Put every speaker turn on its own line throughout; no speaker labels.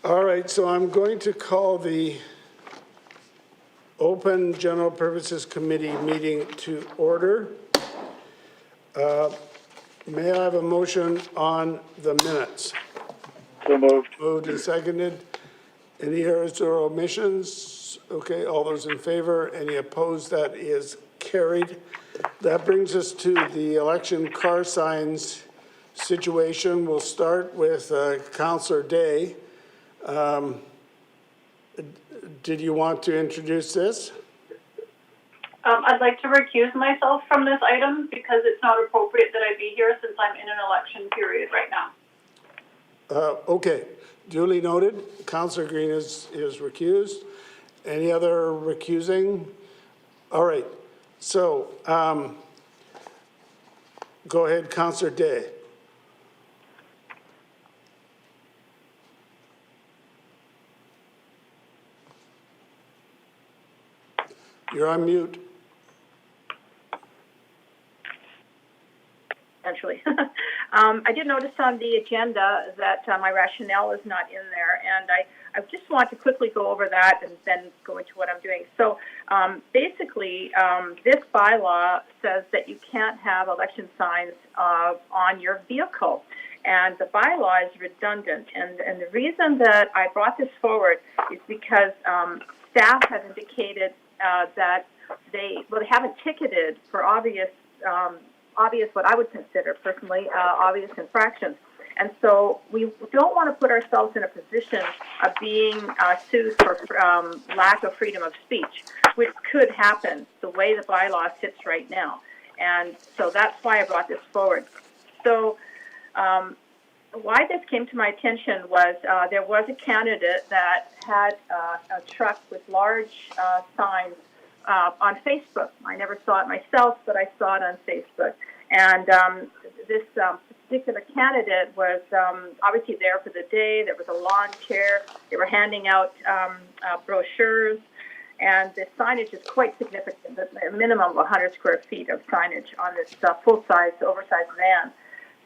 All right, so I'm going to call the Open General Purposes Committee meeting to order. May I have a motion on the minutes?
So moved.
Moved and seconded. Any errors or omissions? Okay, all those in favor? Any opposed? That is carried. That brings us to the election car signs situation. We'll start with Councillor Day. Did you want to introduce this?
I'd like to recuse myself from this item because it's not appropriate that I be here since I'm in an election period right now.
Okay, duly noted. Councillor Green is recused. Any other recusing? All right, so go ahead, Councillor Day. You're on mute.
Essentially. I did notice on the agenda that my rationale is not in there, and I just want to quickly go over that and then go into what I'm doing. So basically, this bylaw says that you can't have election signs on your vehicle, and the bylaw is redundant. And the reason that I brought this forward is because staff has indicated that they haven't ticketed for obvious what I would consider personally obvious infractions. And so we don't want to put ourselves in a position of being sued for lack of freedom of speech, which could happen the way the bylaw sits right now. And so that's why I brought this forward. So why this came to my attention was there was a candidate that had a truck with large signs on Facebook. I never saw it myself, but I saw it on Facebook. And this particular candidate was obviously there for the day. There was a lawn chair. They were handing out brochures. And the signage is quite significant, a minimum of 100 square feet of signage on this full-size, oversized van.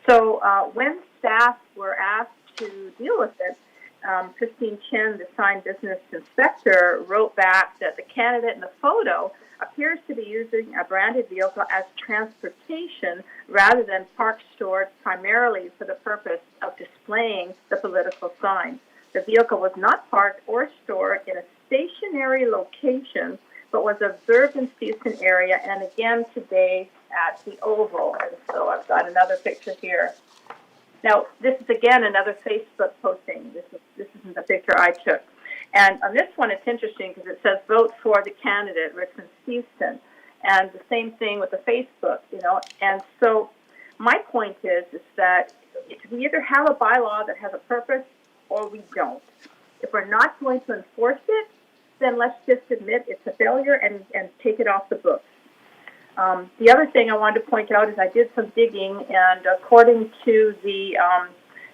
So when staff were asked to deal with it, Christine Chin, the sign business inspector, wrote back that the candidate in the photo appears to be using a branded vehicle as transportation rather than parked stored primarily for the purpose of displaying the political sign. The vehicle was not parked or stored in a stationary location, but was observed in Steveston area and again today at the Oval. And so I've got another picture here. Now, this is again another Facebook posting. This isn't the picture I took. And on this one, it's interesting because it says vote for the candidate, Richmond Steveston. And the same thing with the Facebook, And so my point is that we either have a bylaw that has a purpose or we don't. If we're not going to enforce it, then let's just admit it's a failure and take it off the books. The other thing I wanted to point out is I did some digging, and according to the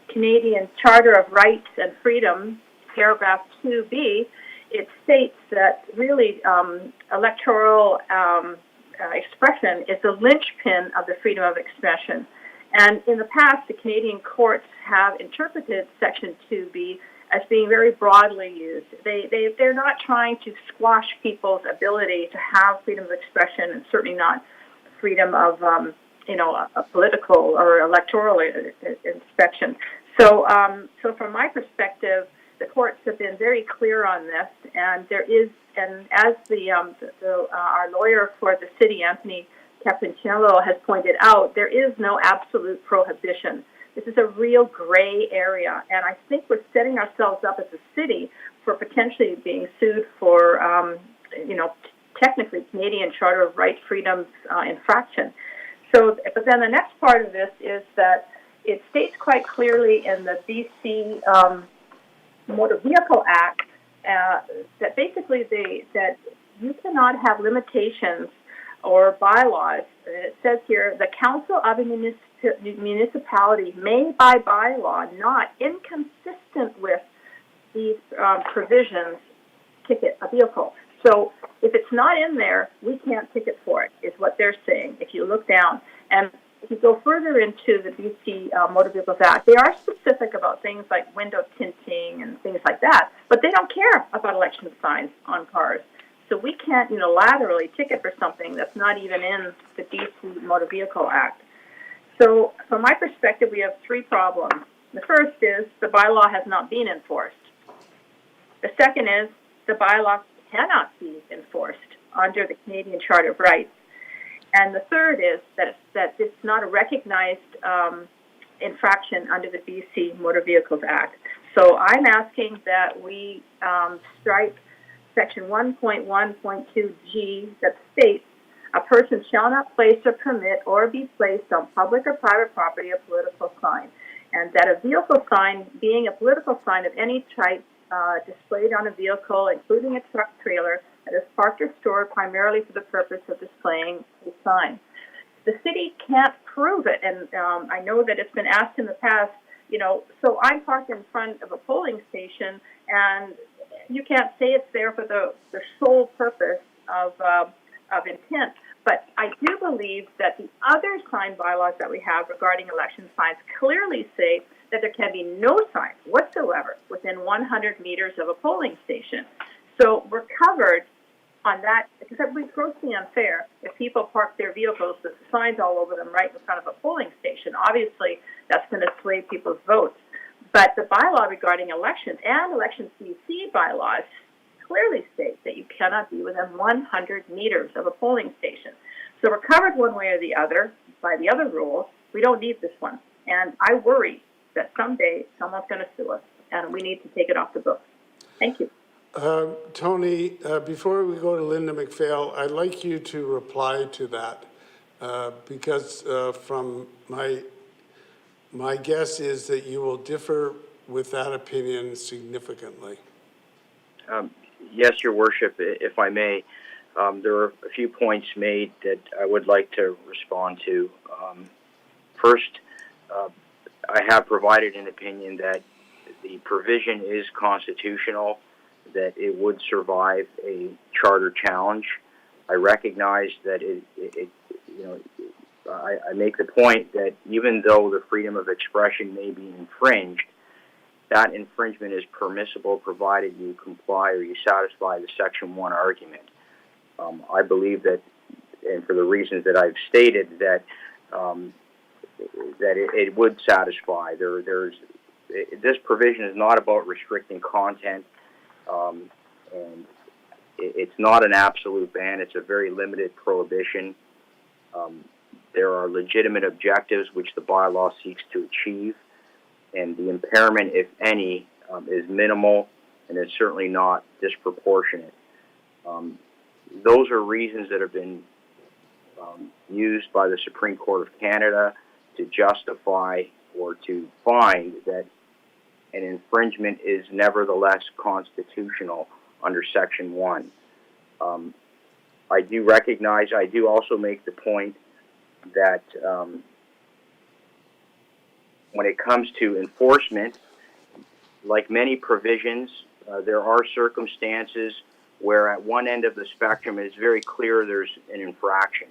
Canadian Charter of Rights and Freedoms, paragraph 2B, it states that really electoral expression is the linchpin of the freedom of expression. And in the past, the Canadian courts have interpreted Section 2B as being very broadly used. They're not trying to squash people's ability to have freedom of expression, and certainly not freedom of, a political or electoral inspection. So from my perspective, the courts have been very clear on this, and there is, and as our lawyer for the city, Anthony Capunchinello, has pointed out, there is no absolute prohibition. This is a real gray area, and I think we're setting ourselves up as a city for potentially being sued for, technically Canadian Charter of Rights Freedoms infraction. So, but then the next part of this is that it states quite clearly in the BC Motor Vehicle Act that basically that you cannot have limitations or bylaws. It says here, the council of a municipality may by bylaw not inconsistent with these provisions ticket a vehicle. So if it's not in there, we can't ticket for it, is what they're saying, if you look down. And if you go further into the BC Motor Vehicles Act, they are specific about things like window tinting and things like that, but they don't care about election signs on cars. So we can't unilaterally ticket for something that's not even in the BC Motor Vehicle Act. So from my perspective, we have three problems. The first is the bylaw has not been enforced. The second is the bylaw cannot be enforced under the Canadian Charter of Rights. And the third is that it's not a recognized infraction under the BC Motor Vehicles Act. So I'm asking that we strike Section 1.1.2G that states a person shall not place or permit or be placed on public or private property a political sign, and that a vehicle sign being a political sign of any type displayed on a vehicle, including a truck trailer, that is parked or stored primarily for the purpose of displaying a sign. The city can't prove it, and I know that it's been asked in the past, so I'm parked in front of a polling station, and you can't say it's there for the sole purpose of intent. But I do believe that the other sign bylaws that we have regarding election signs clearly say that there can be no sign whatsoever within 100 meters of a polling station. So we're covered on that, because it would be grossly unfair if people park their vehicles with signs all over them right in front of a polling station. Obviously, that's going to sway people's votes. But the bylaw regarding elections and election CC bylaws clearly state that you cannot be within 100 meters of a polling station. So we're covered one way or the other by the other rules. We don't need this one. And I worry that someday someone's going to sue us, and we need to take it off the books. Thank you.
Tony, before we go to Linda McPhail, I'd like you to reply to that because from my guess is that you will differ with that opinion significantly.
Yes, Your Worship, if I may. There are a few points made that I would like to respond to. First, I have provided an opinion that the provision is constitutional, that it would survive a charter challenge. I recognize that I make the point that even though the freedom of expression may be infringed, that infringement is permissible provided you comply or you satisfy the Section 1 argument. I believe that, and for the reasons that I've stated, that it would satisfy. This provision is not about restricting content, and it's not an absolute ban. It's a very limited prohibition. There are legitimate objectives which the bylaw seeks to achieve, and the impairment, if any, is minimal, and it's certainly not disproportionate. Those are reasons that have been used by the Supreme Court of Canada to justify or to find that an infringement is nevertheless constitutional under Section 1. I do recognize, I do also make the point that when it comes to enforcement, like many provisions, there are circumstances where at one end of the spectrum it's very clear there's an infraction.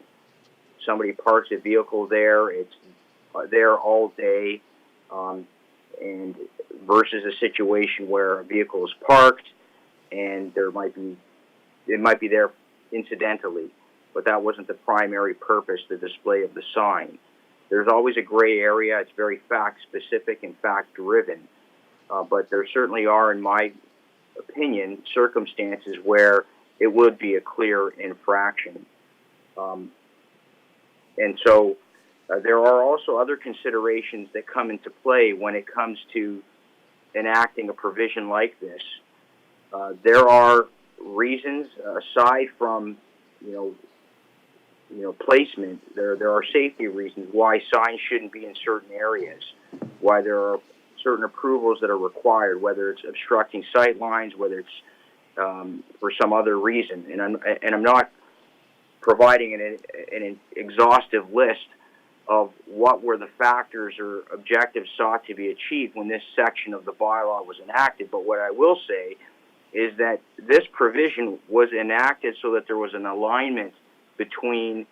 Somebody parks a vehicle there, it's there all day, and versus a situation where a vehicle is parked and it might be there incidentally, but that wasn't the primary purpose, the display of the sign. There's always a gray area. It's very fact-specific and fact-driven, but there certainly are, in my opinion, circumstances where it would be a clear infraction. And so there are also other considerations that come into play when it comes to enacting a provision like this. There are reasons, aside from, placement, there are safety reasons why signs shouldn't be in certain areas, why there are certain approvals that are required, whether it's obstructing sight lines, whether it's for some other reason. And I'm not providing an exhaustive list of what were the factors or objectives sought to be achieved when this section of the bylaw was enacted. But what I will say is that this provision was enacted so that there was an alignment between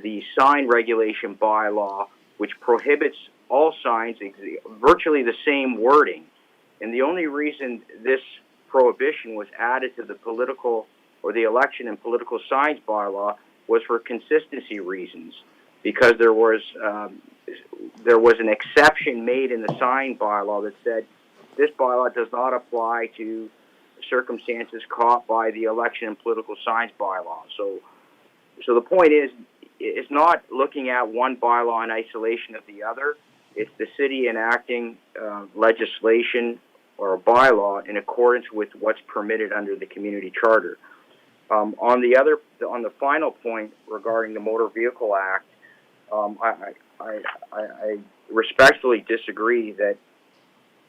the sign regulation bylaw, which prohibits all signs, virtually the same wording. And the only reason this prohibition was added to the political or the election and political signs bylaw was for consistency reasons, because there was an exception made in the sign bylaw that said this bylaw does not apply to circumstances caught by the election and political signs bylaw. So the point is, it's not looking at one bylaw in isolation of the other. It's the city enacting legislation or a bylaw in accordance with what's permitted under the community charter. On the final point regarding the Motor Vehicle Act, I respectfully disagree that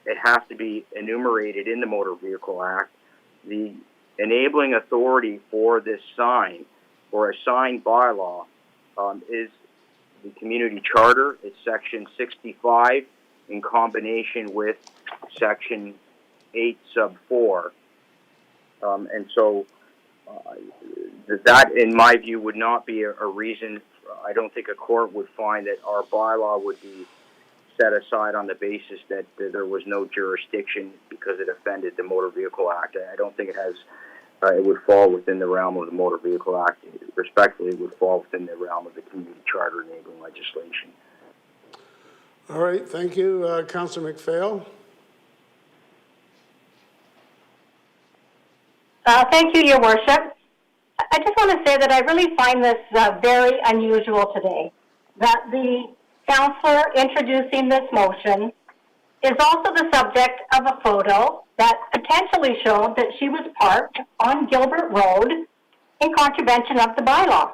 it has to be enumerated in the Motor Vehicle Act. The enabling authority for this sign, or a sign bylaw, is the community charter. It's section 65 in combination with section 8 sub 4. And so that, in my view, would not be a reason. I don't think a court would find that our bylaw would be set aside on the basis that there was no jurisdiction because it offended the Motor Vehicle Act. I don't think it has. It would fall within the realm of the Motor Vehicle Act. Respectfully, it would fall within the realm of the community charter enabling legislation.
All right, thank you. Councillor McPhail.
Thank you, Your Worship. I just want to say that I really find this very unusual today, that the councillor introducing this motion is also the subject of a photo that potentially showed that she was parked on Gilbert Road in contravention of the bylaw.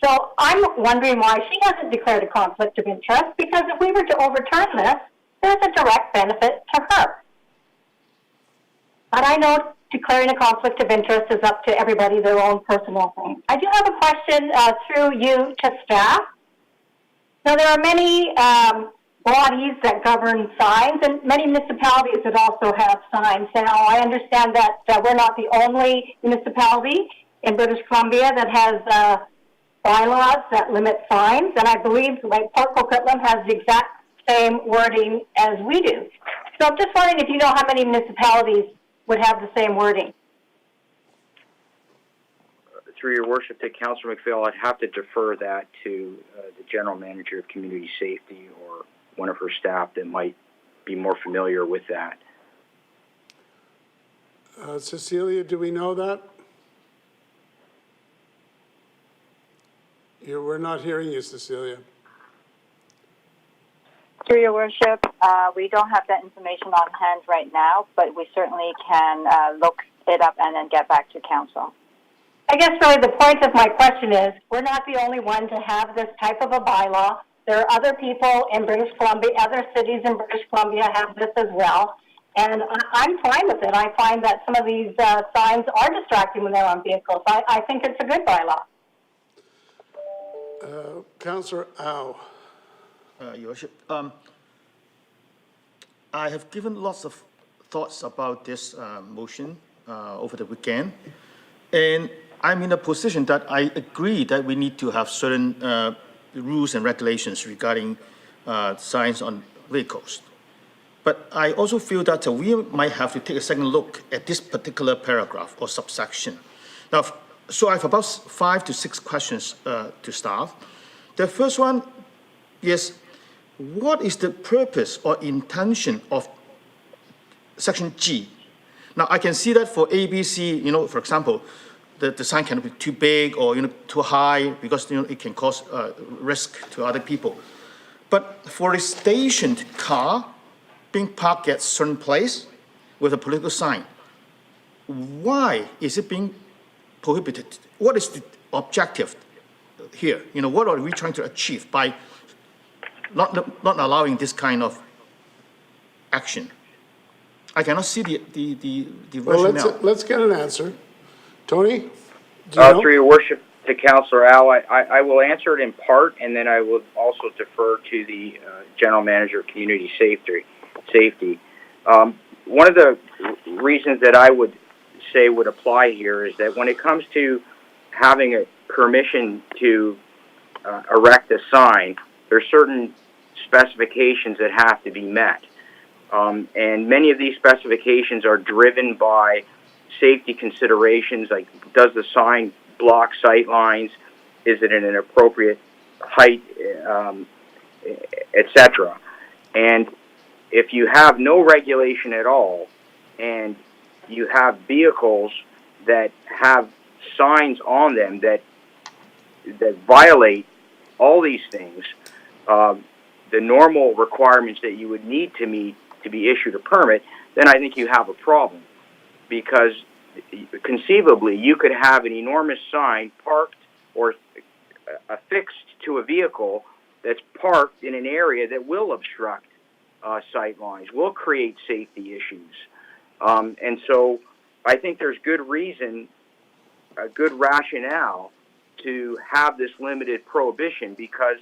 So I'm wondering why she hasn't declared a conflict of interest, because if we were to overturn this, there's a direct benefit to her. But I know declaring a conflict of interest is up to everybody, their own personal thing. I do have a question through you to staff. Now, there are many bodies that govern signs and many municipalities that also have signs. Now, I understand that we're not the only municipality in British Columbia that has bylaws that limit signs, and I believe like Port Coquitlam has the exact same wording as we do. So I'm just wondering if you know how many municipalities would have the same wording.
Through your worship to Councillor McPhail, I'd have to defer that to the General Manager of Community Safety or one of her staff that might be more familiar with that.
Cecilia, do we know that? We're not hearing you, Cecilia.
Through your worship, we don't have that information on hand right now, but we certainly can look it up and then get back to council.
I guess really the point of my question is, we're not the only one to have this type of a bylaw. There are other people in British Columbia, other cities in British Columbia have this as well. And I'm fine with it. I find that some of these signs are distracting when they're on vehicles. I think it's a good bylaw.
Councillor Au.
Your Worship, I have given lots of thoughts about this motion over the weekend, and I'm in a position that I agree that we need to have certain rules and regulations regarding signs on vehicles. But I also feel that we might have to take a second look at this particular paragraph or subsection. Now, so I have about 5 to 6 questions to staff. The first one is, what is the purpose or intention of section G? Now, I can see that for ABC, for example, the sign can be too big or, too high because, it can cause risk to other people. But for a stationed car being parked at a certain place with a political sign, why is it being prohibited? What is the objective here? What are we trying to achieve by not allowing this kind of action? I cannot see the
Well,
rationale.
let's get an answer. Tony? Do you know?
Through your worship to Councillor Al, I will answer it in part, and then I will also defer to the General Manager of Community Safety. One of the reasons that I would say would apply here is that when it comes to having a permission to erect a sign, there's certain specifications that have to be met. And many of these specifications are driven by safety considerations, like does the sign block sight lines, is it in an appropriate height, etc. And if you have no regulation at all, and you have vehicles that have signs on them that violate all these things, the normal requirements that you would need to meet to be issued a permit, then I think you have a problem. Because conceivably, you could have an enormous sign parked or affixed to a vehicle that's parked in an area that will obstruct sight lines, will create safety issues. And so I think there's good reason, a good rationale to have this limited prohibition, because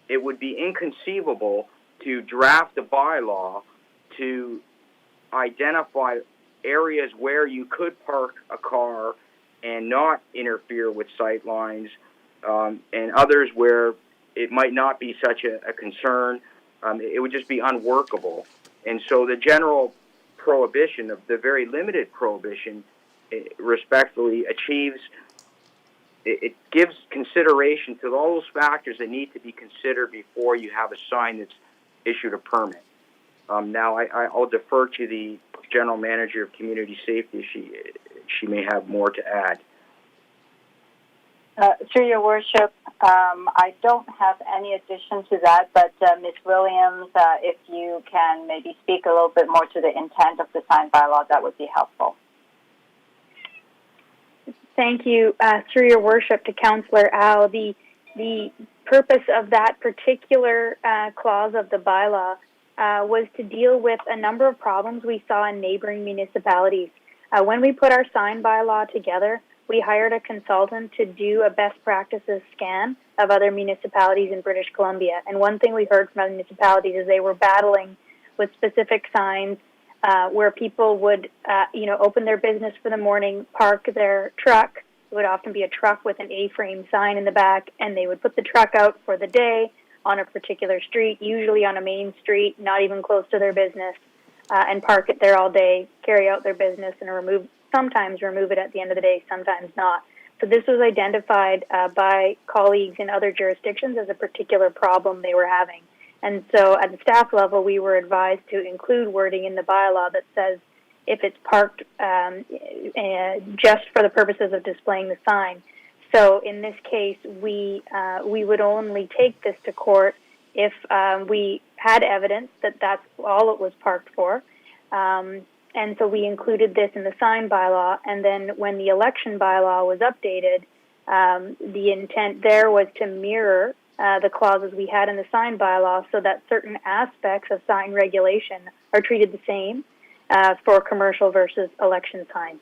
it would be inconceivable to draft a bylaw to identify areas where you could park a car and not interfere with sight lines, and others where it might not be such a concern. It would just be unworkable. And so the general prohibition, of the very limited prohibition, respectfully achieves, it gives consideration to all those factors that need to be considered before you have a sign that's issued a permit. Now, I'll defer to the General Manager of Community Safety. She may have more to add.
Through your worship, I don't have any addition to that, but Ms. Williams, if you can maybe speak a little bit more to the intent of the sign bylaw, that would be helpful.
Thank you. Through your worship to Councillor Au, the purpose of that particular clause of the bylaw was to deal with a number of problems we saw in neighboring municipalities. When we put our sign bylaw together, we hired a consultant to do a best practices scan of other municipalities in British Columbia. And one thing we heard from other municipalities is they were battling with specific signs where people would, open their business for the morning, park their truck. It would often be a truck with an A-frame sign in the back, and they would put the truck out for the day on a particular street, usually on a main street, not even close to their business, and park it there all day, carry out their business, and sometimes remove it at the end of the day, sometimes not. So this was identified by colleagues in other jurisdictions as a particular problem they were having. And so at the staff level, we were advised to include wording in the bylaw that says if it's parked just for the purposes of displaying the sign. So in this case, we would only take this to court if we had evidence that that's all it was parked for. And so we included this in the sign bylaw. And then when the election bylaw was updated, the intent there was to mirror the clauses we had in the sign bylaw so that certain aspects of sign regulation are treated the same for commercial versus election signs.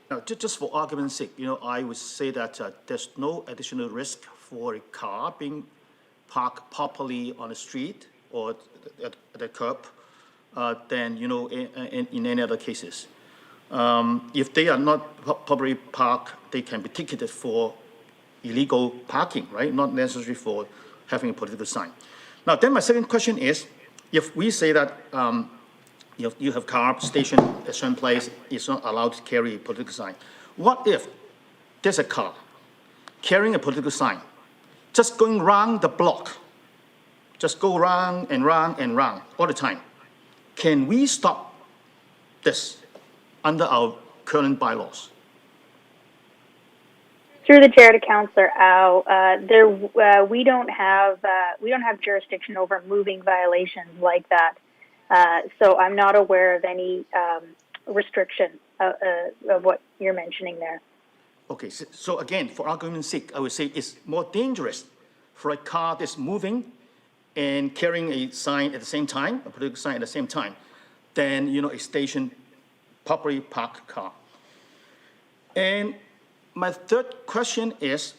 Now, just for argument's sake, I would say that there's no additional risk for a car being parked properly on the street or at the curb than, in any other cases. If they are not properly parked, they can be ticketed for illegal parking, right? Not necessary for having a political sign. Now, then my second question is, if we say that you have car stationed at a certain place, it's not allowed to carry a political sign. What if there's a car carrying a political sign, just going round the block, just go round and round and round all the time? Can we stop this under our current bylaws?
Through the chair to Councillor Au, we don't have jurisdiction over moving violations like that. So I'm not aware of any restriction of what you're mentioning there.
Okay, so again, for argument's sake, I would say it's more dangerous for a car that's moving and carrying a sign at the same time, a political sign at the same time, than a stationed, properly parked car. And my third question is,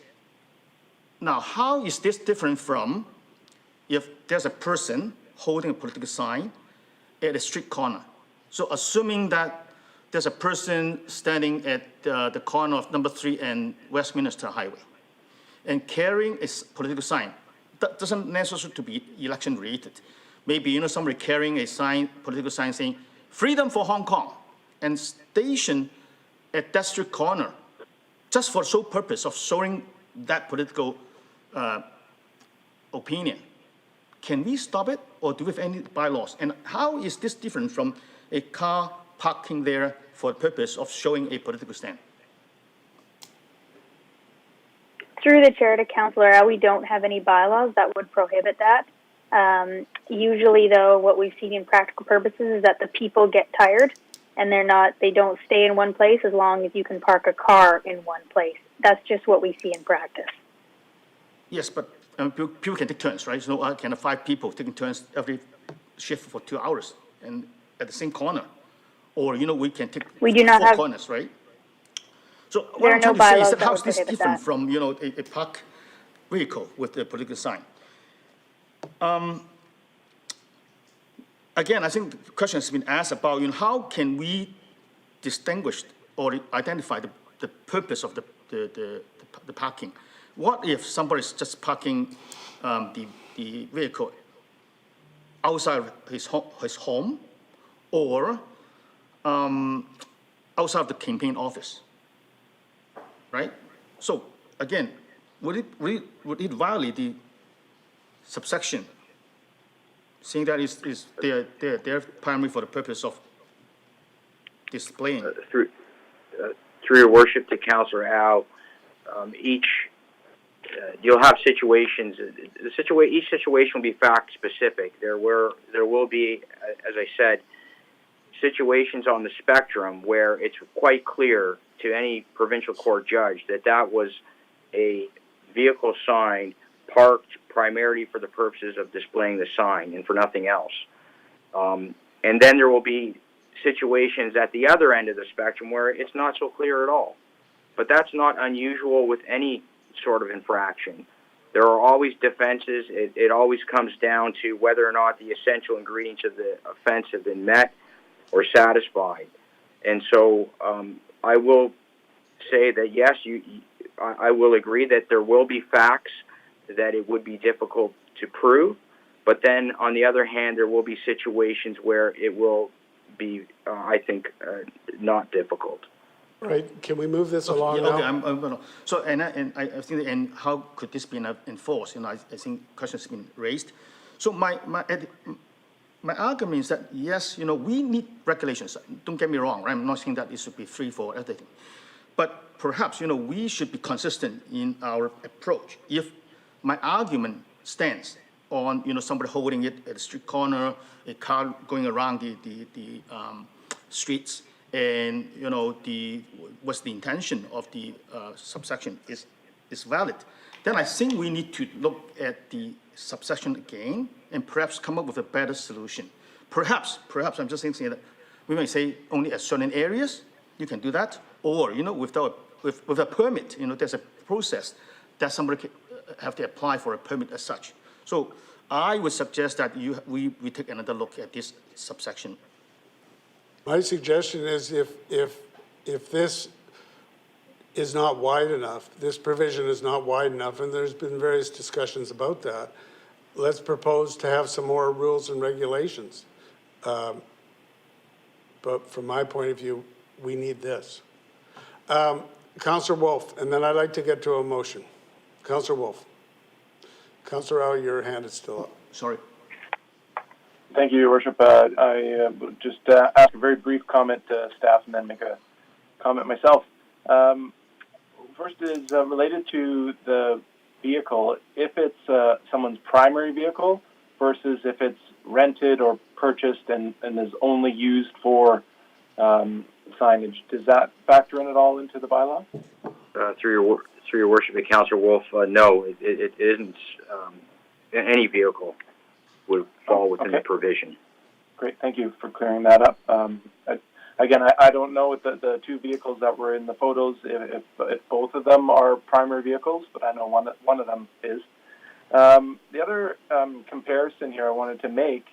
now how is this different from if there's a person holding a political sign at a street corner? So assuming that there's a person standing at the corner of number 3 and Westminster Highway, And carrying a political sign, that doesn't necessarily to be election related. Maybe, somebody carrying a sign, political sign saying, "Freedom for Hong Kong," and station at that street corner, just for sole purpose of showing that political opinion. Can we stop it, or do we have any bylaws? And how is this different from a car parking there for the purpose of showing a political stand?
Through the chair to Councillor Al, we don't have any bylaws that would prohibit that. Usually, though, what we've seen in practical purposes is that the people get tired and they don't stay in one place as long as you can park a car in one place. That's just what we see in practice.
Yes, but people can take turns, right? So I can have 5 people taking turns every shift for 2 hours and at the same corner. Or, we can take
We do not
4
have-
corners, right? So what
There
I'm
are no
trying to say is
bylaws
that
that
how
would
is this
prohibit
different
that.
from, a park vehicle with a political sign? Again, I think the question has been asked about, how can we distinguish or identify the purpose of the parking? What if somebody is just parking the vehicle outside of his home or outside of the campaign office, right? So again, would it violate the subsection, saying that they're primary for the purpose of displaying?
Through your worship to Councillor Al, you'll have situations. Each situation will be fact specific. There will be, as I said, situations on the spectrum where it's quite clear to any provincial court judge that was a vehicle sign parked primarily for the purposes of displaying the sign and for nothing else. And then there will be situations at the other end of the spectrum where it's not so clear at all. But that's not unusual with any sort of infraction. There are always defenses. It always comes down to whether or not the essential ingredients of the offense have been met or satisfied. And so I will say that, yes, I will agree that there will be facts that it would be difficult to prove, but then on the other hand, there will be situations where it will be, I think, not difficult.
Right, can we move this along
Yeah, okay,
now?
so, and I think, and how could this be enforced? I think questions have been raised. So my argument is that, yes, we need regulations. Don't get me wrong, right? I'm not saying that it should be free for everything. But perhaps, we should be consistent in our approach. If my argument stands on, somebody holding it at a street corner, a car going around the streets, and, what's the intention of the subsection is valid, then I think we need to look at the subsection again and perhaps come up with a better solution. Perhaps, I'm just saying that we may say only at certain areas you can do that, or, with a permit, there's a process that somebody have to apply for a permit as such. So I would suggest that we take another look at this subsection.
My suggestion is if this is not wide enough, this provision is not wide enough, and there's been various discussions about that, let's propose to have some more rules and regulations. But from my point of view, we need this. Councillor Wolf, and then I'd like to get to a motion. Councillor Wolf. Councillor Al, your hand is still up.
Sorry.
Thank you, Your Worship. I would just ask a very brief comment to staff and then make a comment myself. First is related to the vehicle. If it's someone's primary vehicle versus if it's rented or purchased and is only used for signage, does that factor in at all into the bylaw?
Through your worship, Councillor Wolf, no, it isn't. Any vehicle would fall within the provision.
Great, thank you for clearing that up. Again, I don't know if the 2 vehicles that were in the photos, if both of them are primary vehicles, but I know one of them is. The other comparison here I wanted to make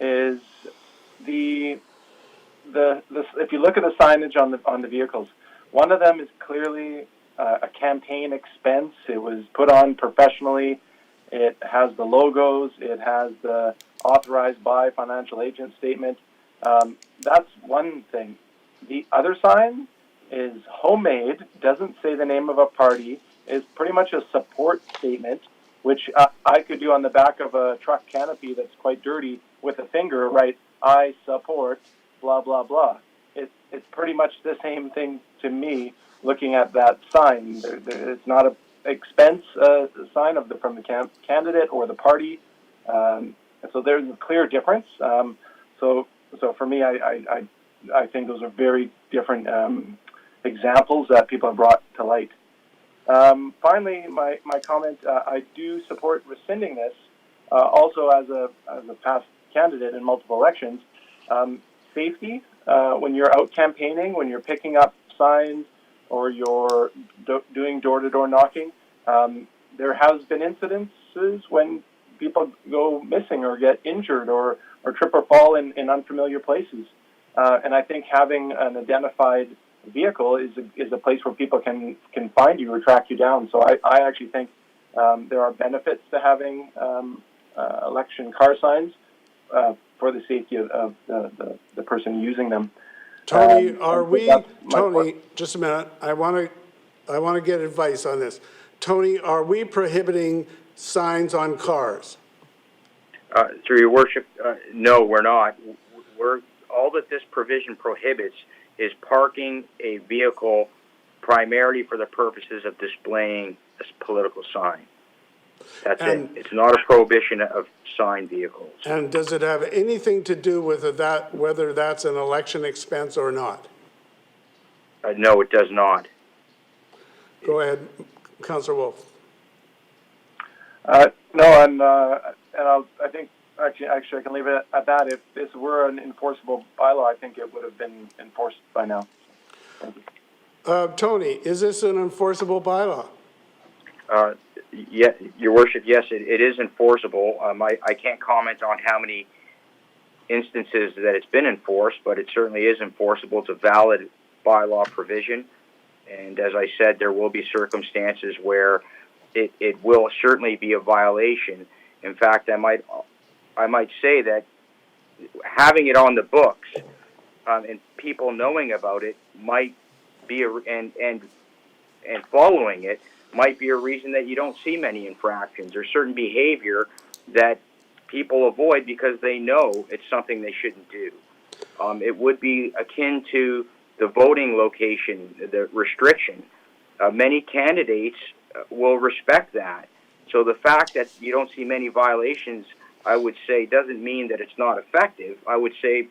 is if you look at the signage on the vehicles, one of them is clearly a campaign expense. It was put on professionally. It has the logos. It has the authorized by financial agent statement. That's one thing. The other sign is homemade, doesn't say the name of a party, is pretty much a support statement, which I could do on the back of a truck canopy that's quite dirty with a finger, write, I support, blah, blah, blah. It's pretty much the same thing to me looking at that sign. It's not an expense sign from the candidate or the party. So there's a clear difference. So for me, I think those are very different examples that people have brought to light. Finally, my comment, I do support rescinding this, also as a past candidate in multiple elections. Safety, when you're out campaigning, when you're picking up signs or you're doing door-to-door knocking, there has been incidences when people go missing or get injured or trip or fall in unfamiliar places. And I think having an identified vehicle is a place where people can find you or track you down. So I actually think there are benefits to having election car signs for the safety of the person using them.
Tony, Tony, just a minute. I want to get advice on this. Tony, are we prohibiting signs on cars?
Through your worship, no, we're not. All that this provision prohibits is parking a vehicle primarily for the purposes of displaying a political sign. That's it. It's not a prohibition of signed vehicles.
And does it have anything to do with whether that's an election expense or not?
No, it does not.
Go ahead, Councillor Wolf.
No, and I think actually I can leave it at that. If this were an enforceable bylaw, I think it would have been enforced by now. Thank you.
Tony, is this an enforceable bylaw?
Yeah, your worship, yes, it is enforceable. I can't comment on how many instances that it's been enforced, but it certainly is enforceable. It's a valid bylaw provision. And as I said, there will be circumstances where it will certainly be a violation. In fact, I might say that having it on the books and people knowing about it might be and following it might be a reason that you don't see many infractions or certain behavior that people avoid because they know it's something they shouldn't do. It would be akin to the voting location, the restriction. Many candidates will respect that. So the fact that you don't see many violations, I would say, doesn't mean that it's not effective. I would say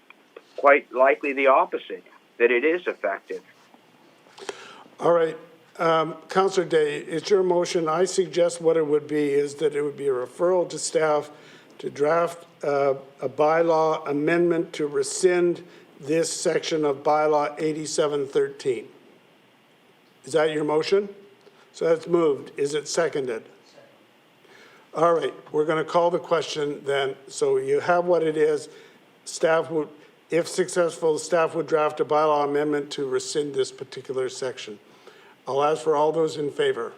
quite likely the opposite, that it is effective.
All right. Councillor Day, it's your motion. I suggest what it would be is that it would be a referral to staff to draft a bylaw amendment to rescind this section of bylaw 8713. Is that your motion? So that's moved. Is it seconded? All right, we're going to call the question then. So you have what it is. Staff would, if successful, staff would draft a bylaw amendment to rescind this particular section. I'll ask for all those in favor.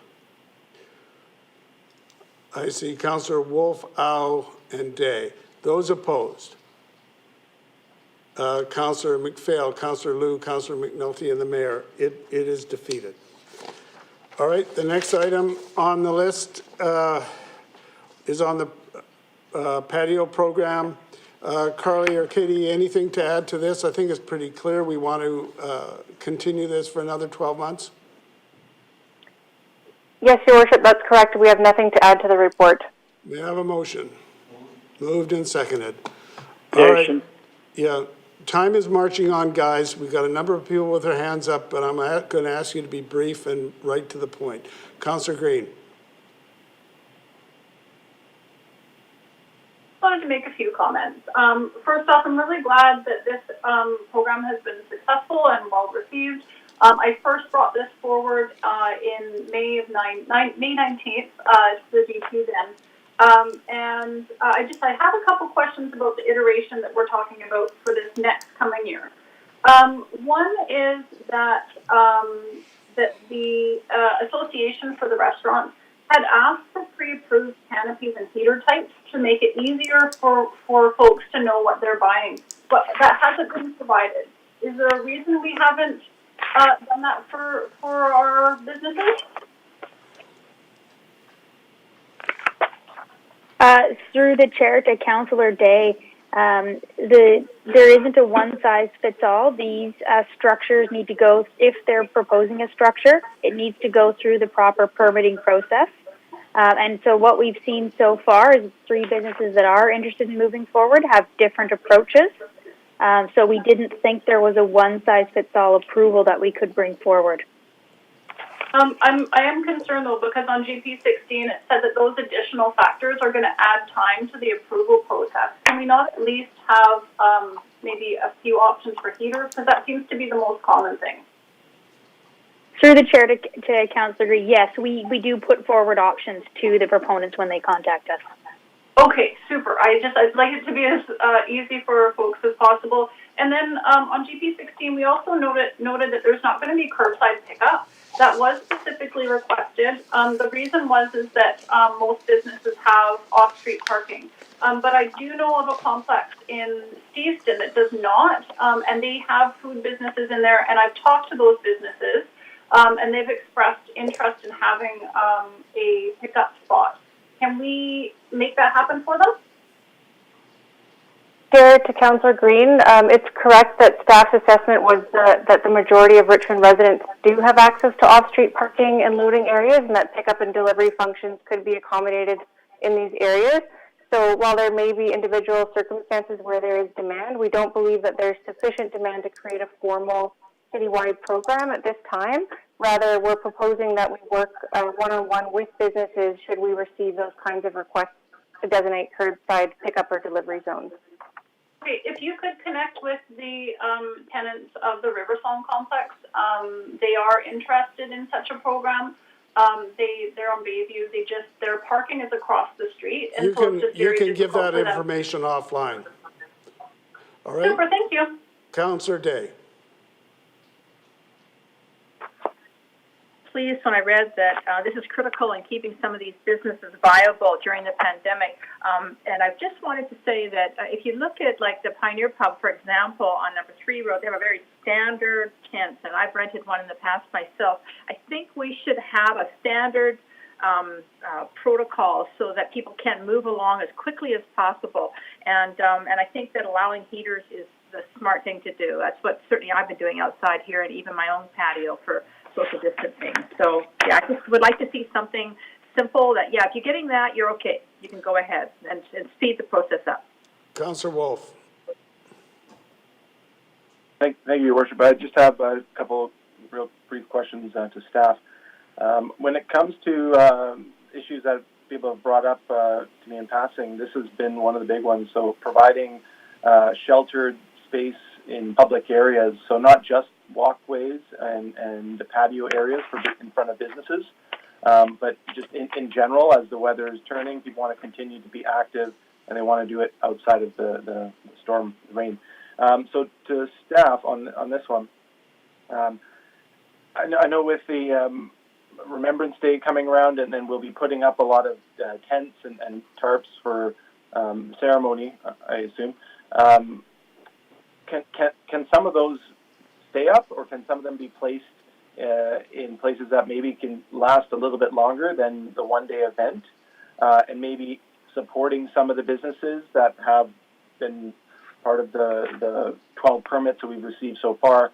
I see Councillor Wolf, Au, and Day. Those opposed? Councillor McPhail, Councillor Liu, Councillor McNulty, and the Mayor. It is defeated. All right, the next item on the list is on the patio program. Carly or Katie, anything to add to this? I think it's pretty clear we want to continue this for another 12 months.
Yes, Your Worship, that's correct. We have nothing to add to the report.
May I have a motion? Moved and seconded. All right. Yeah, time is marching on, guys. We've got a number of people with their hands up, but I'm going to ask you to be brief and right to the point. Councillor Green.
I wanted to make a few comments. First off, I'm really glad that this program has been successful and well received. I first brought this forward in May 19th to the DP then. And I have a couple questions about the iteration that we're talking about for this next coming year. One is that that the Association for the Restaurants had asked for pre-approved canopies and heater types to make it easier for folks to know what they're buying. But that hasn't been provided. Is there a reason we haven't done that for our businesses?
Through the chair to Councillor Day, there isn't a one-size-fits-all. These structures need to go, if they're proposing a structure, it needs to go through the proper permitting process. And so what we've seen so far is 3 businesses that are interested in moving forward have different approaches. So we didn't think there was a one-size-fits-all approval that we could bring forward.
I am concerned though, because on GP 16 it said that those additional factors are going to add time to the approval process. Can we not at least have maybe a few options for heaters? Because that seems to be the most common thing.
Through the chair to Councillor Green, yes, we do put forward options to the proponents when they contact us.
Okay, super. I'd like it to be as easy for folks as possible. And then on GP 16, we also noted that there's not going to be curbside pickup. That was specifically requested. The reason is that most businesses have off-street parking. But I do know of a complex in Steveston that does not, and they have food businesses in there. And I've talked to those businesses, and they've expressed interest in having a pickup spot. Can we make that happen for them?
Chair to Councillor Green, it's correct that staff's assessment was that the majority of Richmond residents do have access to off-street parking and loading areas, and that pickup and delivery functions could be accommodated in these areas. So while there may be individual circumstances where there is demand, we don't believe that there's sufficient demand to create a formal citywide program at this time. Rather, we're proposing that we work one-on-one with businesses should we receive those kinds of requests to designate curbside pickup or delivery zones.
Okay, if you could connect with the tenants of the Riversong complex, they are interested in such a program. They're on Bayview. Their parking is across the street, and
you can give that information offline. All right.
Super. Thank you.
Councillor Day.
Pleased when I read that this is critical in keeping some of these businesses viable during the pandemic. And I just wanted to say that if you look at like the Pioneer Pub, for example, on Number 3 Road, they have a very standard tent, and I've rented one in the past myself. I think we should have a standard protocol so that people can move along as quickly as possible. And I think that allowing heaters is the smart thing to do. That's what certainly I've been doing outside here, and even my own patio for social distancing. So, yeah, I just would like to see something simple that, yeah, if you're getting that, you're okay. You can go ahead and speed the process up.
Councillor Wolf.
Thank you, Your Worship. I just have a couple of real brief questions to staff. When it comes to issues that people have brought up to me in passing, this has been one of the big ones. So providing sheltered space in public areas, so not just walkways and the patio areas in front of businesses, but just in general, as the weather is turning, people want to continue to be active and they want to do it outside of the storm rain. So to staff on this one, I know with the Remembrance Day coming around, and then we'll be putting up a lot of tents and tarps for ceremony, I assume. Can some of those stay up, or can some of them be placed in places that maybe can last a little bit longer than the one-day event, and maybe supporting some of the businesses that have been part of the 12 permits that we've received so far?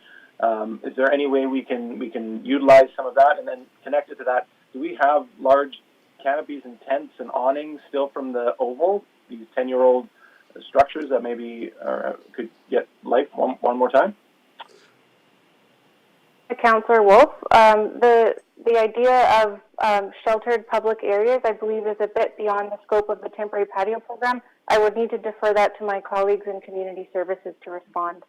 Is there any way we can utilize some of that? And then connected to that, do we have large canopies and tents and awnings still from the Oval, these 10-year-old structures that maybe could get life one more time?
Councillor Wolf, the idea of sheltered public areas, I believe, is a bit beyond the scope of the temporary patio program. I would need to defer that to my colleagues in community services to respond.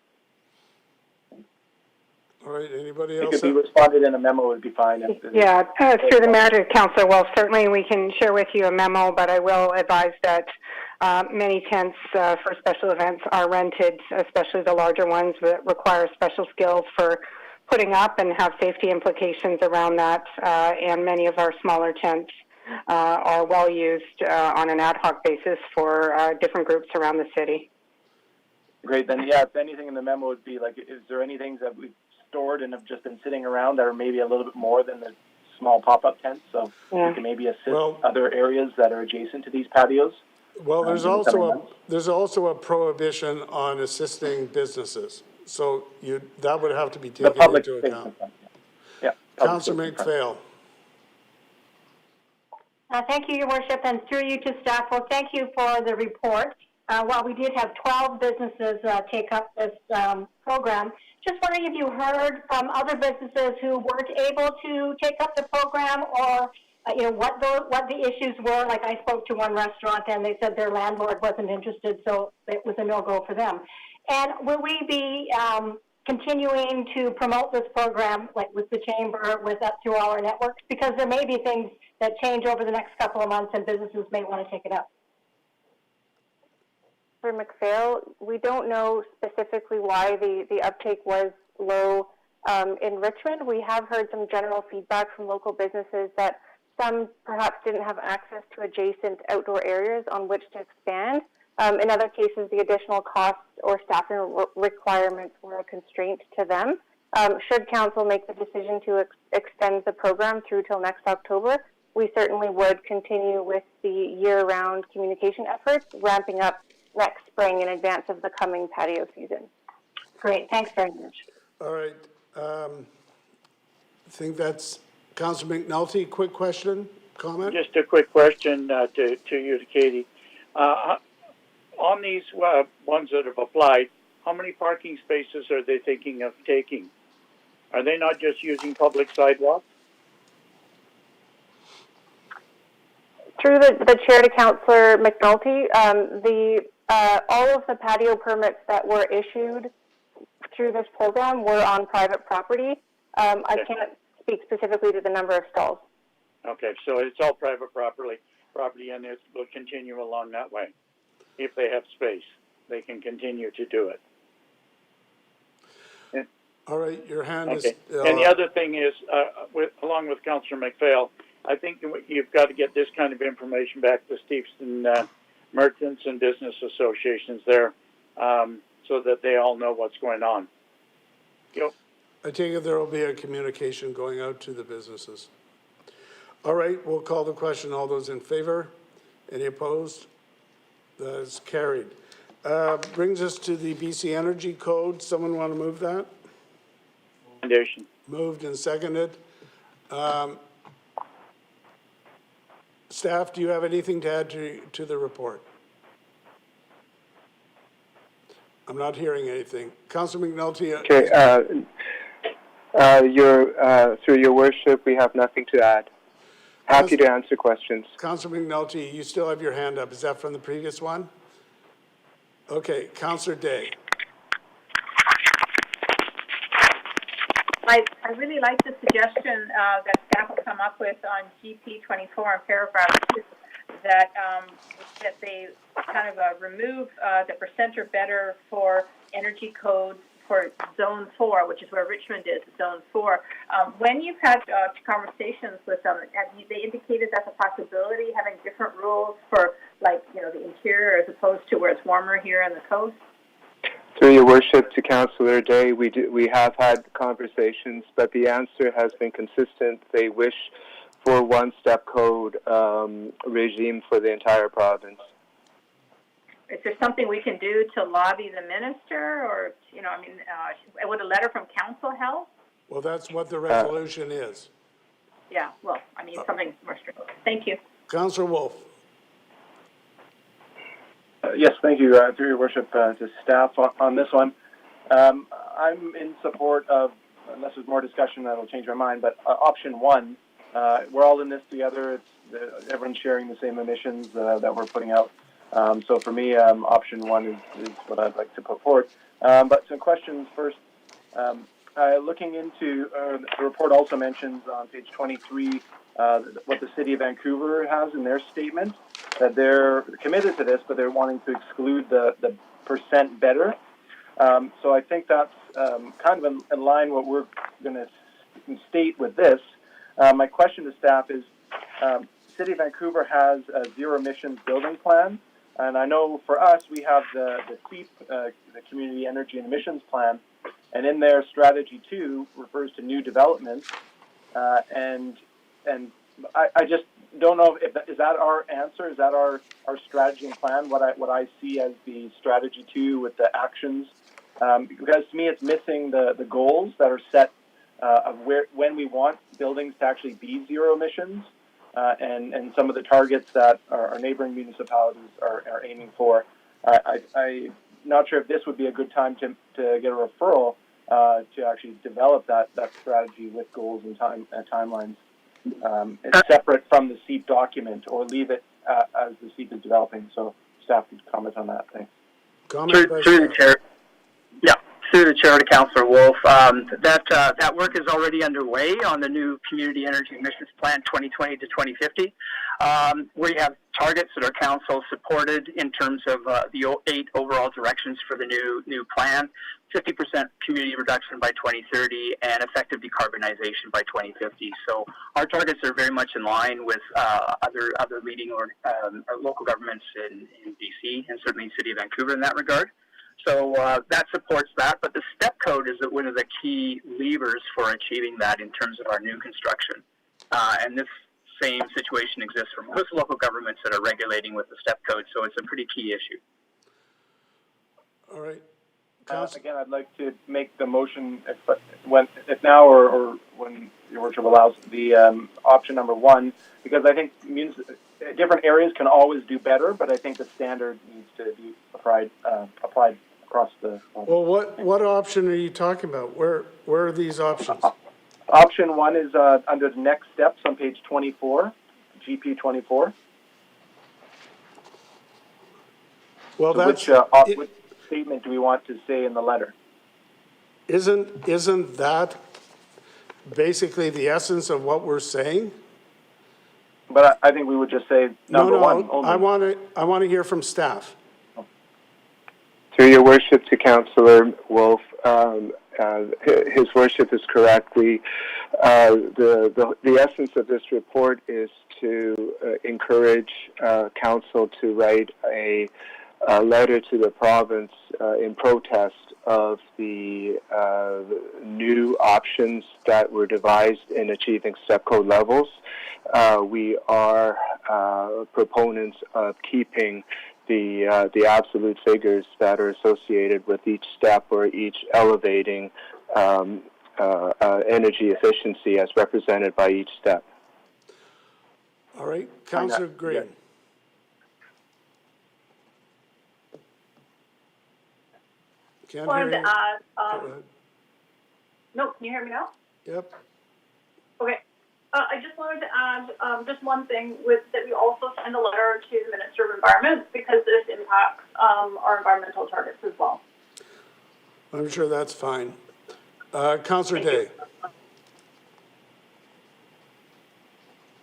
All right, anybody
It
else?
could be responded in a memo, would be fine.
Yeah, through the matter, Councillor Wolf, certainly we can share with you a memo, but I will advise that many tents for special events are rented, especially the larger ones that require special skills for putting up and have safety implications around that. And many of our smaller tents are well used on an ad hoc basis for different groups around the city.
Great. Then, yeah, if anything in the memo would be like, is there any things that we've stored and have just been sitting around that are maybe a little bit more than the small pop-up tents? So we can maybe assist other areas that are adjacent to these patios.
Well, there's also a prohibition on assisting businesses. So that would have to be taken into account.
Yeah.
Councillor McPhail.
Thank you, Your Worship, and through you to staff. Well, thank you for the report. While we did have 12 businesses take up this program, just wondering if you heard from other businesses who weren't able to take up the program, or what the issues were. Like, I spoke to one restaurant and they said their landlord wasn't interested, so it was a no-go for them. And will we be continuing to promote this program, like with the chamber, through all our networks? Because there may be things that change over the next couple of months and businesses may want to take it up.
For McPhail, we don't know specifically why the uptake was low in Richmond. We have heard some general feedback from local businesses that some perhaps didn't have access to adjacent outdoor areas on which to expand. In other cases, the additional costs or staffing requirements were a constraint to them. Should Council make the decision to extend the program through till next October, we certainly would continue with the year-round communication efforts, ramping up next spring in advance of the coming patio season.
Great, thanks very much.
All right. I think that's Councillor McNulty. Quick question, comment?
Just a quick question to you, to Katie. On these ones that have applied, how many parking spaces are they thinking of taking? Are they not just using public sidewalks?
Through the chair to Councillor McNulty, all of the patio permits that were issued through this program were on private property. I can't speak specifically to the number of stalls.
Okay, so it's all private property, and it will continue along that way. If they have space, they can continue to do it.
All right, your hand is...
And the other thing is, along with Councillor McPhail, I think you've got to get this kind of information back to Steveston merchants and business associations there, so that they all know what's going on.
I take it there will be a communication going out to the businesses. All right, we'll call the question. All those in favor? Any opposed? That is carried. Brings us to the BC Energy Code. Someone want to move that?
Recommendation.
Moved and seconded. Staff, do you have anything to add to the report? I'm not hearing anything. Councillor McNulty.
Okay. Through your worship, we have nothing to add. Happy to answer questions.
Councillor McNulty, you still have your hand up. Is that from the previous one? Okay. Councillor Day.
I really like the suggestion that staff will come up with on GP 24 and paragraph 2, that they kind of remove the percent or better for energy codes for Zone 4, which is where Richmond is, Zone 4. When you've had conversations with them, have they indicated that's a possibility, having different rules for, like, the interior as opposed to where it's warmer here on the coast?
Through your worship to Councillor Day, we have had conversations, but the answer has been consistent. They wish for one-step code regime for the entire province.
Is there something we can do to lobby the minister, or would a letter from council help?
Well, that's what the resolution is.
Yeah. Well, something more strict. Thank you.
Councillor Wolf.
Yes, thank you, through your worship, to staff on this one. I'm in support of, unless there's more discussion that'll change my mind, but option 1, we're all in this together. Everyone's sharing the same emissions that we're putting out. So for me, option 1 is what I'd like to put forward. But some questions first. Looking into, the report also mentions on page 23 what the City of Vancouver has in their statement, that they're committed to this, but they're wanting to exclude the percent better. So I think that's kind of in line what we're to state with this. My question to staff is, City of Vancouver has a zero emissions building plan, and I know for us we have the CEEP, the Community Energy and Emissions Plan, and in there strategy 2 refers to new developments, and I just don't know if is that our answer, is that our strategy and plan, what I see as the strategy 2 with the actions, because to me it's missing the goals that are set of when we want buildings to actually be zero emissions, and some of the targets that our neighboring municipalities are aiming for. I'm not sure if this would be a good time to get a referral to actually develop that strategy with goals and timelines. It's separate from the CEEP document, or leave it as the CEEP is developing. So staff can comment on that. Thanks.
Through the chair. Yeah, through the chair to Councillor Wolf. That work is already underway on the new Community Energy Emissions Plan 2020 to 2050. We have targets that are council supported in terms of the 8 overall directions for the new plan. 50% community reduction by 2030 and effective decarbonization by 2050. So our targets are very much in line with other leading or local governments in BC, and certainly City of Vancouver in that regard. So that supports that, but the step code is one of the key levers for achieving that in terms of our new construction. And this same situation exists for most local governments that are regulating with the step code, so it's a pretty key issue.
All right.
Again, I'd like to make the motion if now or when Your Worship allows, the option number 1, because I think different areas can always do better, but I think the standard needs to be applied across the.
Well, what option are you talking about? Where are these options?
Option 1 is under the next steps on page 24, GP 24.
Well,
so
that's
which statement do we want to say in the letter?
Isn't that basically the essence of what we're saying?
But I think we would just say number 1 only.
I want to hear from staff.
Through Your Worship to Councillor Wolf, His Worship is correct. The essence of this report is to encourage Council to write a letter to the province in protest of the new options that were devised in achieving step code levels. We are proponents of keeping the absolute figures that are associated with each step or each elevating energy efficiency as represented by each step.
All right, Councillor Green.
Yeah.
Can't
wanted
hear
to add,
Go ahead.
no, can you hear me now?
Yep.
Okay. I just wanted to add just one thing that we also send a letter to the Minister of Environment, because this impacts our environmental targets as well.
I'm sure that's fine. Councillor Day.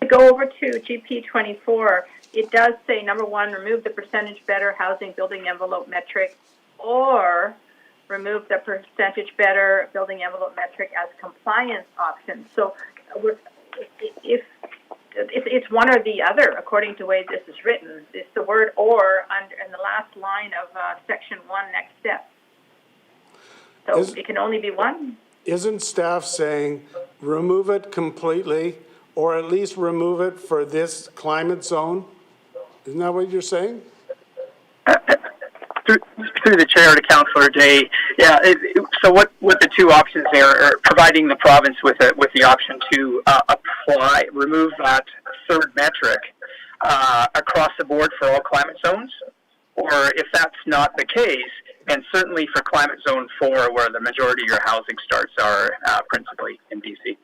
To go over to GP 24, it does say, number 1, remove the percentage better housing building envelope metric, or remove the percentage better building envelope metric as compliance option. So if it's one or the other, according to the way this is written. It's the word "or" in the last line of section 1, next step. So it can only be one.
Isn't staff saying remove it completely, or at least remove it for this climate zone? Isn't that what you're saying?
Through the chair to Councillor Day, yeah. So what the two options there are providing the province with the option to remove that third metric across the board for all climate zones, or if that's not the case, then certainly for climate zone 4, where the majority of your housing starts are principally in BC.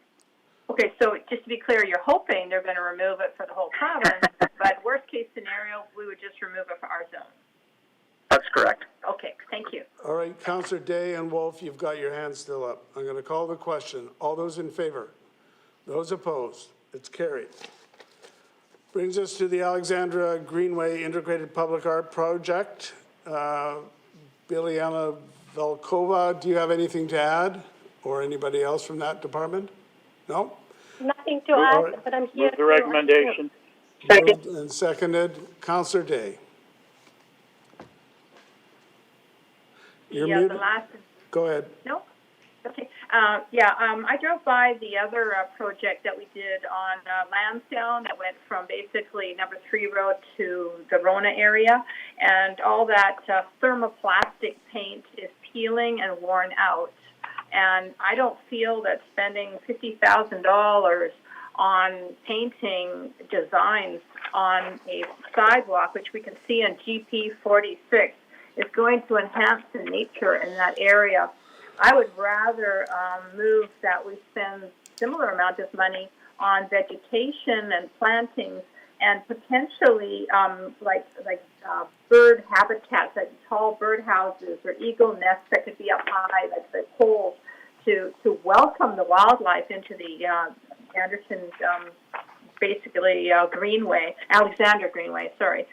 Okay, so just to be clear, you're hoping they're going to remove it for the whole province, but worst case scenario, we would just remove it for our zone.
That's correct.
Okay, thank you.
All right, Councillor Day and Wolf, you've got your hands still up. I'm going to call the question. All those in favor? Those opposed? It's carried. Brings us to the Alexandra Greenway Integrated Public Art Project. Bilyana Velkova, do you have anything to add? or anybody else from that department? No?
Nothing to
All
add,
right.
but I'm here.
Move the recommendation.
Moved and seconded. Counselor Day. You're
The
muted.
last,
Go ahead.
no? Okay. I drove by the other project that we did on Lansdowne that went from basically number 3 road to the Rona area, and all that thermoplastic paint is peeling and worn out. And I don't feel that spending $50,000 on painting designs on a sidewalk, which we can see in GP 46, is going to enhance the nature in that area. I would rather move that we spend similar amount of money on vegetation and plantings and potentially bird habitats, like tall bird houses or eagle nests that could be up high, like the poles, to welcome the wildlife into the Anderson Greenway, Alexander Greenway, sorry.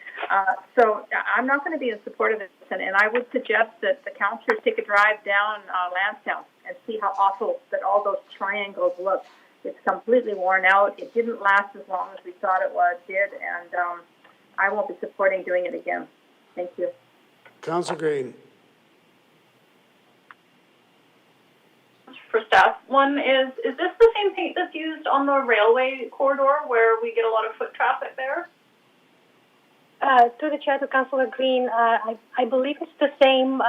So I'm not going to be in support of this, and I would suggest that the councillors take a drive down Lansdowne and see how awful that all those triangles look. It's completely worn out. It didn't last as long as we thought it did, and I won't be supporting doing it again. Thank you.
Councillor Green.
For staff, one is this the same paint that's used on the railway corridor where we get a lot of foot traffic there?
Through the chair to Councillor Green, I believe it's the same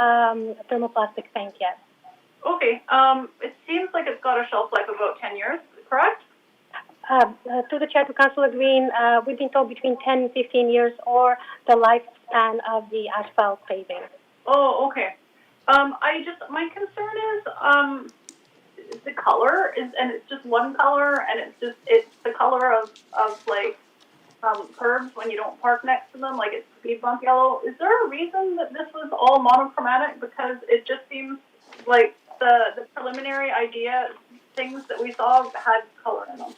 thermoplastic paint, yes.
Okay, it seems like it's got a shelf life of about 10 years, correct?
Through the chair to Councillor Green, we've been told between 10 and 15 years or the lifespan of the asphalt paving.
Oh, okay. My concern is the color and it's just one color, and it's the color of curbs when you don't park next to them, like it's speed bump yellow. Is there a reason that this was all monochromatic? Because it just seems like the preliminary idea things that we saw had color in them.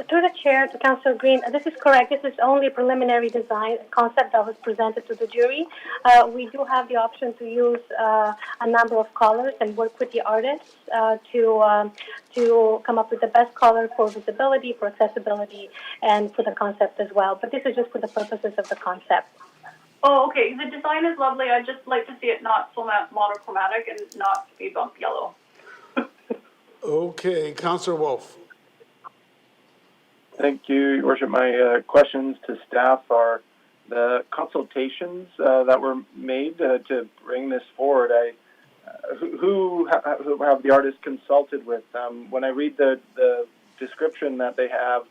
Through the chair to Councillor Green, this is correct. This is only a preliminary design concept that was presented to the jury. We do have the option to use a number of colors and work with the artists to come up with the best color for visibility, for accessibility, and for the concept as well. But this is just for the purposes of the concept.
Oh, okay. The design is lovely. I'd just like to see it not so monochromatic and not speed bump yellow.
Okay, Councillor Wolf.
Thank you, Your Worship. My questions to staff are the consultations that were made to bring this forward. Who have the artists consulted with? When I read the description that they have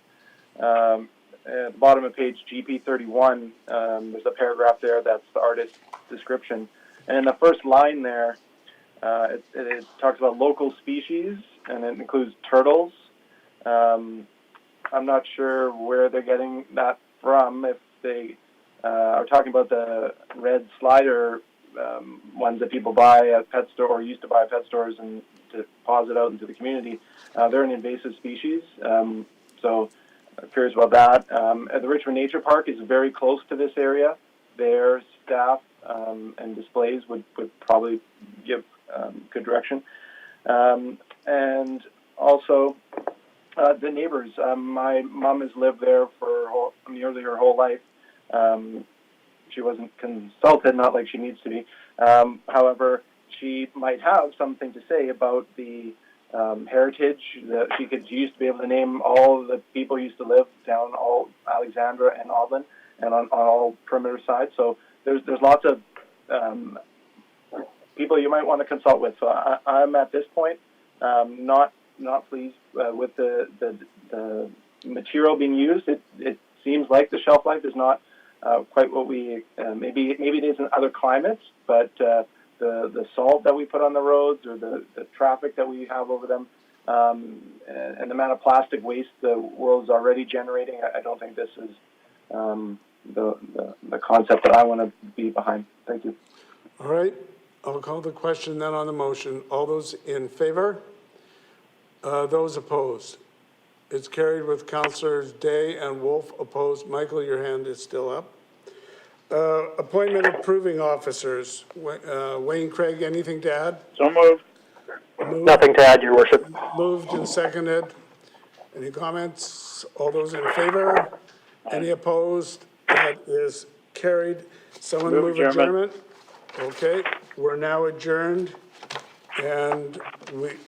at the bottom of page GP 31, there's a paragraph there that's the artist's description. And in the first line there, it talks about local species, and it includes turtles. I'm not sure where they're getting that from. If they are talking about the red slider ones that people buy at pet store or used to buy at pet stores and to deposit out into the community, they're an invasive species. So I'm curious about that. The Richmond Nature Park is very close to this area. Their staff and displays would probably give good direction. And also, the neighbors. My mom has lived there for nearly her whole life. She wasn't consulted, not like she needs to be. However, she might have something to say about the heritage. She used to be able to name all of the people who used to live down all Alexandra and Audlin and on all perimeter sides. So there's lots of people you might want to consult with. So I'm at this point not pleased with the material being used. It seems like the shelf life is not quite what we maybe it is in other climates, but the salt that we put on the roads or the traffic that we have over them and the amount of plastic waste the world is already generating, I don't think this is the concept that I want to be behind. Thank you.
All right. I'll call the question then on the motion. All those in favor? Those opposed? It's carried with Councillors Day and Wolf opposed. Michael, your hand is still up. Appointment of approving officers. Wayne Craig, anything to add?
So moved.
Nothing to add, Your Worship.
Moved and seconded. Any comments? All those in favor? Any opposed? That is carried. Someone
Move
move
adjournment.
adjournment? Okay, we're now adjourned, and we